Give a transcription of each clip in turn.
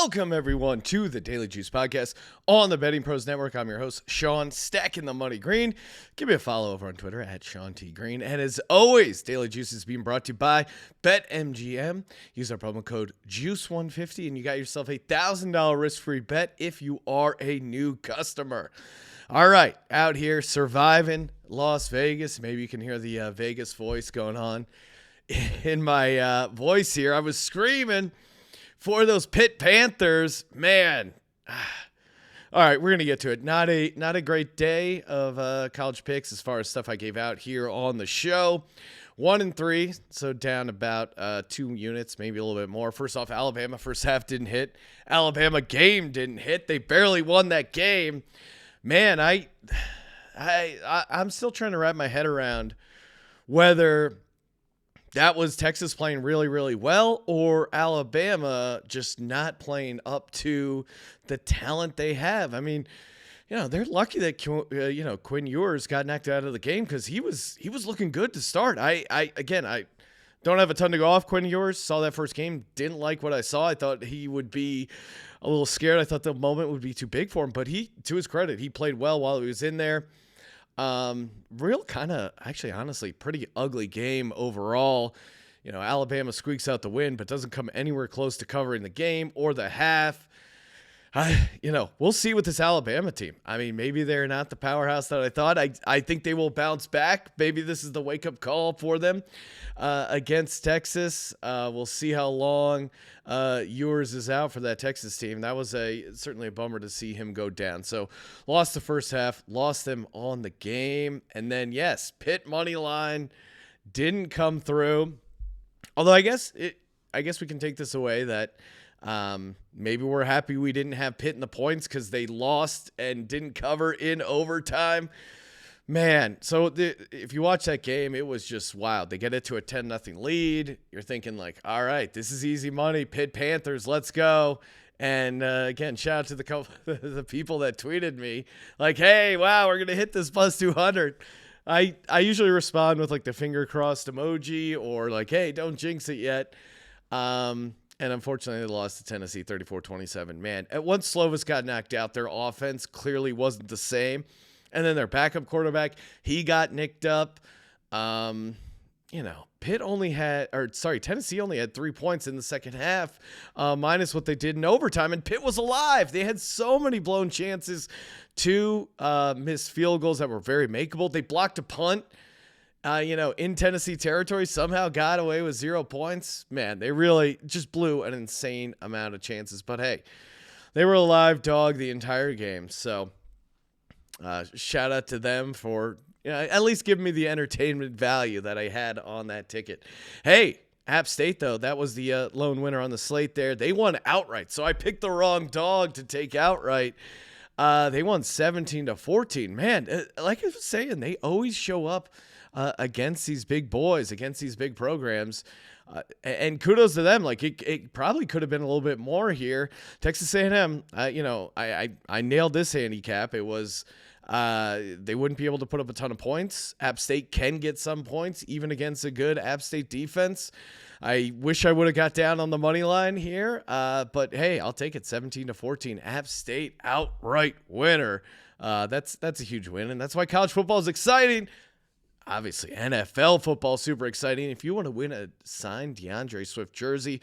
Welcome, everyone, to the Daily Juice Podcast on the Betting Pros Network. I'm your host, Sean, stacking the money green. Give me a follow over on Twitter at Sean T. Green. And as always, Daily Juice is being brought to you by BetMGM. Use our promo code JUICE150 and you got yourself a $1,000 risk-free bet if you are a new customer. All right, out here surviving Las Vegas. Maybe you can hear the Vegas voice going on in my voice here. I was screaming for those Pitt Panthers, man. All right, we're going to get to it. Not a great day of college picks as far as stuff I gave out here on the show. 1-3, so down about 2 units, maybe a little bit more. First off, Alabama first half didn't hit. Alabama game didn't hit. They barely won that game. Man, I'm still trying to wrap my head around whether that was Texas playing really, really well or Alabama just not playing up to the talent they have. I mean, they're lucky that, Quinn Ewers got knocked out of the game because he was looking good to start. I don't have a ton to go off Quinn Ewers. Saw that first game. Didn't like what I saw. I thought he would be a little scared. I thought the moment would be too big for him. But to his credit, he played well while he was in there. Real kind of, actually, honestly, pretty ugly game overall. Alabama squeaks out the win, but doesn't come anywhere close to covering the game or the half. We'll see with this Alabama team. I mean, maybe they're not the powerhouse that I thought. I think they will bounce back. Maybe this is the wake-up call for them against Texas. We'll see how long Ewers is out for that Texas team. That was certainly a bummer to see him go down. So lost the first half, lost them on the game. And then, yes, Pitt money line didn't come through. Although I guess we can take this away that maybe we're happy we didn't have Pitt in the points because they lost and didn't cover in overtime. Man, so if you watch that game, it was just wild. They get it to a 10-0 lead. You're thinking like, all right, this is easy money. Pitt Panthers, let's go. And again, shout out to the people that tweeted me like, hey, wow, we're going to hit this plus 200. I usually respond with like the finger crossed emoji or like, hey, don't jinx it yet. And unfortunately, they lost to Tennessee 34-27. Man, once Slovis got knocked out, their offense clearly wasn't the same. And then their backup quarterback, he got nicked up. Tennessee only had 3 points in the second half, minus what they did in overtime. And Pitt was alive. They had so many blown chances to miss field goals that were very makeable. They blocked a punt. In Tennessee territory, somehow got away with 0 points. Man, they really just blew an insane amount of chances. But hey, they were a live dog the entire game. So shout out to them for at least giving me the entertainment value that I had on that ticket. Hey, App State, though, that was the lone winner on the slate there. They won outright. So I picked the wrong dog to take outright. They won 17-14. Man, like I was saying, they always show up against these big boys, against these big programs. And kudos to them. Like it probably could have been a little bit more here. Texas A&M, I nailed this handicap. It was they wouldn't be able to put up a ton of points. App State can get some points, even against a good App State defense. I wish I would have got down on the money line here, but hey, I'll take it. 17-14. App State outright winner. That's a huge win, and that's why college football is exciting. Obviously, NFL football, super exciting. If you want to win a signed DeAndre Swift jersey,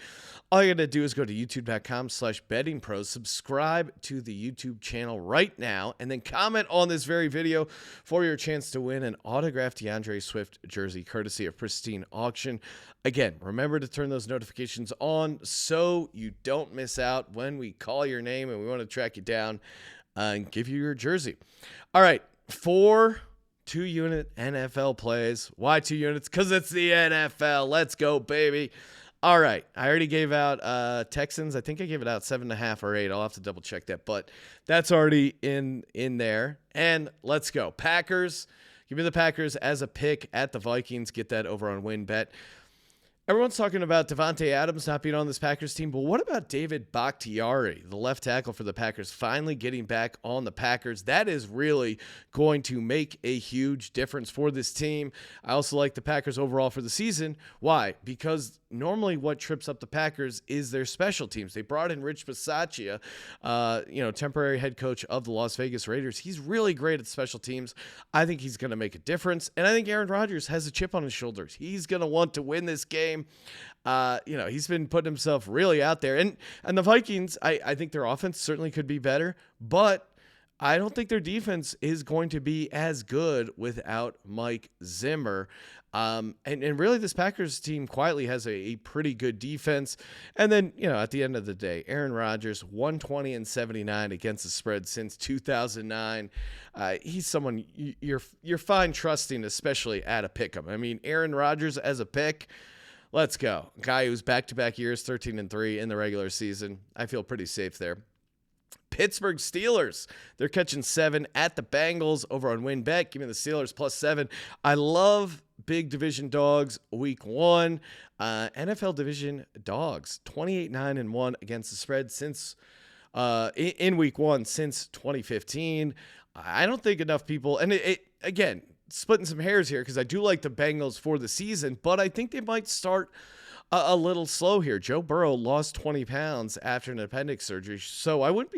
all you got to do is go to youtube.com/bettingpros, subscribe to the YouTube channel right now, and then comment on this very video for your chance to win an autographed DeAndre Swift jersey courtesy of Pristine Auction. Again, remember to turn those notifications on so you don't miss out when we call your name and we want to track you down and give you your jersey. All right, 2-unit NFL plays. Why 2 units? Because it's the NFL. Let's go, baby. All right. I already gave out Texans. I think I gave it out 7.5 or 8. I'll have to double check that, but that's already in there. And let's go. Packers. Give me the Packers as a pick at the Vikings. Get that over on WynnBET. Everyone's talking about Devontae Adams not being on this Packers team, but what about David Bakhtiari, the left tackle for the Packers, finally getting back on the Packers? That is really going to make a huge difference for this team. I also like the Packers overall for the season. Why? Because normally what trips up the Packers is their special teams. They brought in Rich Bisaccia, temporary head coach of the Las Vegas Raiders. He's really great at special teams. I think he's going to make a difference, and I think Aaron Rodgers has a chip on his shoulders. He's going to want to win this game. He's been putting himself really out there. And the Vikings, I think their offense certainly could be better, but I don't think their defense is going to be as good without Mike Zimmer. And really this Packers team quietly has a pretty good defense. And then, at the end of the day, Aaron Rodgers, 120-79 against the spread since 2009. He's someone you're fine trusting, especially at a pick'em. I mean, Aaron Rodgers as a pick, let's go. Guy who's back-to-back years, 13-3 in the regular season. I feel pretty safe there. Pittsburgh Steelers, they're catching 7 at the Bengals over on WinBet. Give me the Steelers +7. I love big division dogs week 1. NFL division dogs, 28-9-1 against the spread since in week 1 since 2015. I don't think enough people, and it again, splitting some hairs here because I do like the Bengals for the season, but I think they might start a little slow here. Joe Burrow lost 20 pounds after an appendix surgery, so I wouldn't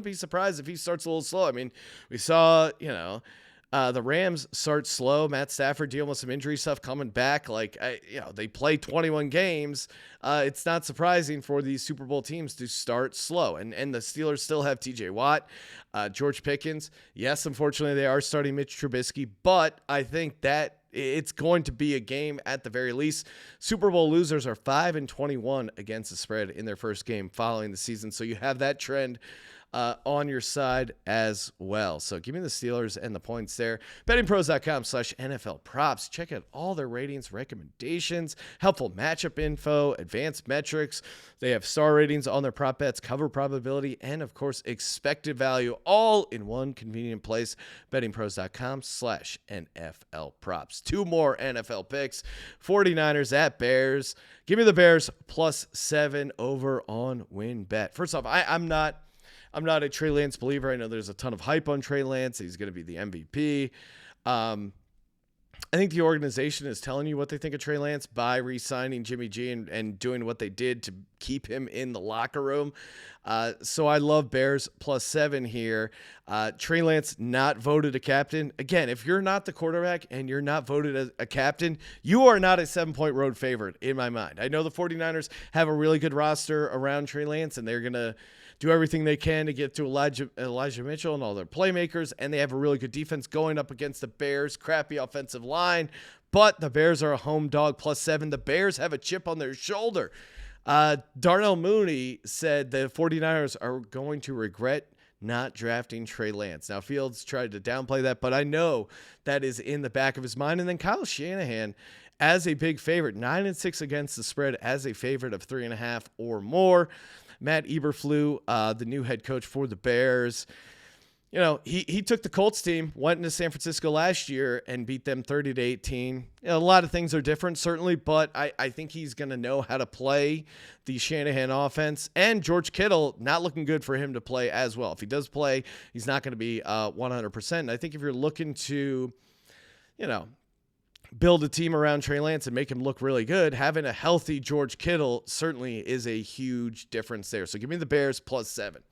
be surprised if he starts a little slow. I mean, we saw, the Rams start slow. Matt Stafford dealing with some injury stuff, coming back. They play 21 games. It's not surprising for these Super Bowl teams to start slow. And the Steelers still have TJ Watt, George Pickens. Yes, unfortunately, they are starting Mitch Trubisky, but I think that it's going to be a game at the very least. Super Bowl losers are 5-21 against the spread in their first game following the season. So you have that trend on your side as well. So give me the Steelers and the points there. BettingPros.com/NFL props. Check out all their ratings, recommendations, helpful matchup info, advanced metrics. They have star ratings on their prop bets, cover probability, and of course, expected value, all in one convenient place. BettingPros.com/NFL props. 2 more NFL picks. 49ers at Bears. Give me the Bears +7 over on WinBet. First off, I'm not a Trey Lance believer. I know there's a ton of hype on Trey Lance. He's going to be the MVP. I think the organization is telling you what they think of Trey Lance by re-signing Jimmy G and doing what they did to keep him in the locker room. So I love Bears +7 here. Trey Lance not voted a captain. Again, if you're not the quarterback and you're not voted as a captain, you are not a 7-point road favorite in my mind. I know the 49ers have a really good roster around Trey Lance, and they're going to do everything they can to get to Elijah Mitchell and all their playmakers, and they have a really good defense going up against the Bears' crappy offensive line, but the Bears are a home dog +7. The Bears have a chip on their shoulder. Darnell Mooney said the 49ers are going to regret not drafting Trey Lance. Now, Fields tried to downplay that, but I know that is in the back of his mind. And then Kyle Shanahan as a big favorite, 9-6 against the spread as a favorite of 3.5 or more. Matt Eberflus, the new head coach for the Bears, he took the Colts team, went into San Francisco last year and beat them 30-18. A lot of things are different, certainly, but I think he's going to know how to play the Shanahan offense. And George Kittle, not looking good for him to play as well. If he does play, he's not going to be 100%. And I think if you're looking to, build a team around Trey Lance and make him look really good, having a healthy George Kittle certainly is a huge difference there. So give me the Bears +7.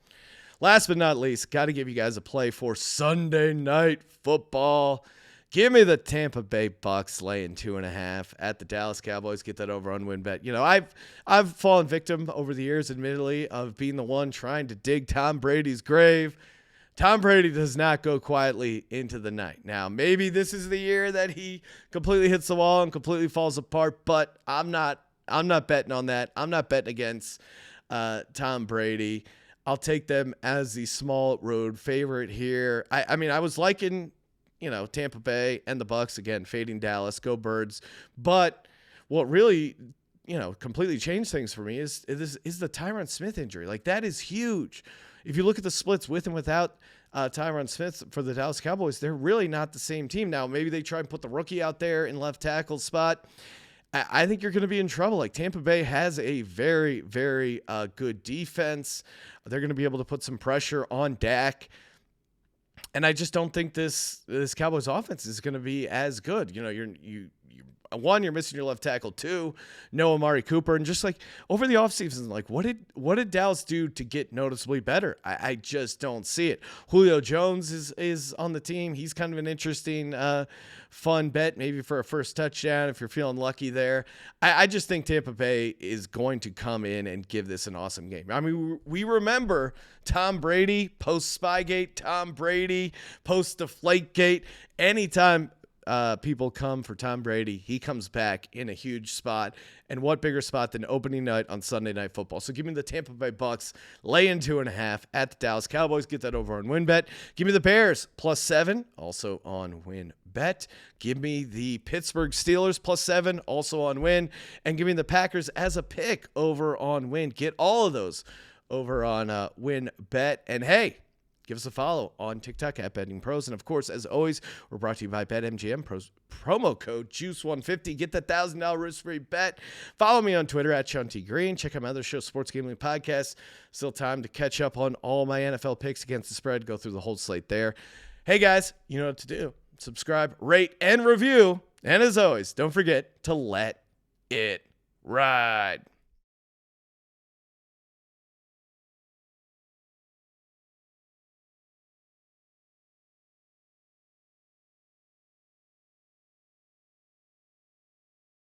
Last but not least, got to give you guys a play for Sunday Night Football. Give me the Tampa Bay Bucks laying 2.5 at the Dallas Cowboys. Get that over on WinBet. I've fallen victim over the years, admittedly, of being the one trying to dig Tom Brady's grave. Tom Brady does not go quietly into the night. Now, maybe this is the year that he completely hits the wall and completely falls apart, but I'm not betting on that. I'm not betting against Tom Brady. I'll take them as the small road favorite here. I was liking, Tampa Bay and the Bucks, again, fading Dallas, go Birds. But what really, completely changed things for me is the Tyron Smith injury. Like, that is huge. If you look at the splits with and without Tyron Smith for the Dallas Cowboys, they're really not the same team. Now, maybe they try and put the rookie out there in left tackle spot. I think you're going to be in trouble. Like Tampa Bay has a very, very good defense. They're going to be able to put some pressure on Dak. And I just don't think this Cowboys offense is going to be as good. You know, you're missing your left tackle. 2, no Amari Cooper. And just like over the offseason, like what did Dallas do to get noticeably better? I just don't see it. Julio Jones is on the team. He's kind of an interesting, fun bet, maybe for a first touchdown if you're feeling lucky there. I just think Tampa Bay is going to come in and give this an awesome game. I mean, we remember Tom Brady post Spygate, Tom Brady post Deflategate. Anytime people come for Tom Brady, he comes back in a huge spot. And what bigger spot than opening night on Sunday Night Football? So give me the Tampa Bay Bucks laying 2.5 at the Dallas Cowboys. Get that over on WinBet. Give me the Bears +7, also on WinBet. Give me the Pittsburgh Steelers +7, also on Win. And give me the Packers as a pick over on Win. Get all of those over on WinBet. And hey, give us a follow on TikTok at Betting Pros. And, of course, as always, we're brought to you by BetMGM. Promo code JUICE150. Get that $1,000 risk-free bet. Follow me on Twitter at Sean T. Green. Check out my other show, Sports Gambling Podcast. Still time to catch up on all my NFL picks against the spread. Go through the whole slate there. Hey, guys, you know what to do. Subscribe, rate, and review. And, as always, don't forget to let it ride.